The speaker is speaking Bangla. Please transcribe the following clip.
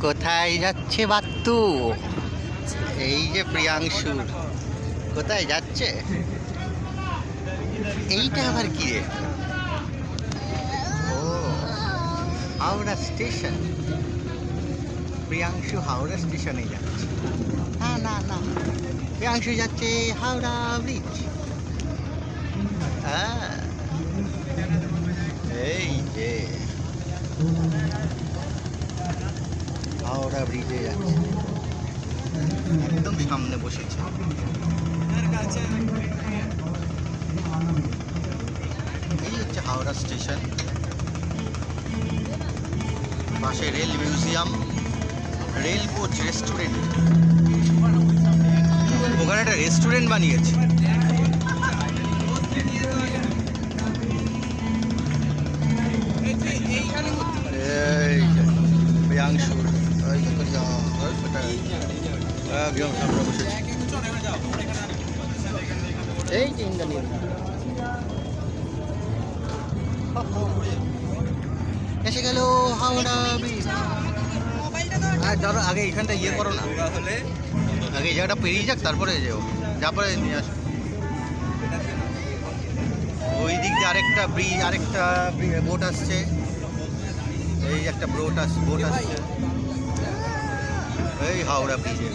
কোথায় যাচ্ছে বাত্তু? এই যে প্রিয়াংশুর কোথায় যাচ্ছে? এইটা আবার কি রে? ও, হাওড়া স্টেশন। প্রিয়াংশু হাওড়া স্টেশনে যাচ্ছে। না না না, প্রিয়াংশু যাচ্ছে হাওড়া ব্রিজ। হ্যাঁ, এই যে হাওড়া ব্রিজে যাচ্ছে, একদম সামনে বসেছে। এই হচ্ছে হাওড়া স্টেশন, পাশে rail museum, rail coach, restaurant. ওখানে একটা রেস্টুরেন্ট বানিয়েছে। এই যে প্রিয়াংশুর একদম সামনে বসেছে। এই যে ইন্দ্রাণী এসে গেল হাওড়া ব্রিজ। আর ধরো আগে এখানটা ইয়ে করো না, আগে এই জায়গাটা পেরিয়ে যাক, তারপরে যাও, তারপরে নিয়ে আসো। ওই দিক দিয়ে আরেকটা ব্রিজ, আরেকটা বোট আসছে। এই একটা বোট আসছে এই হাওড়া ব্রিজে।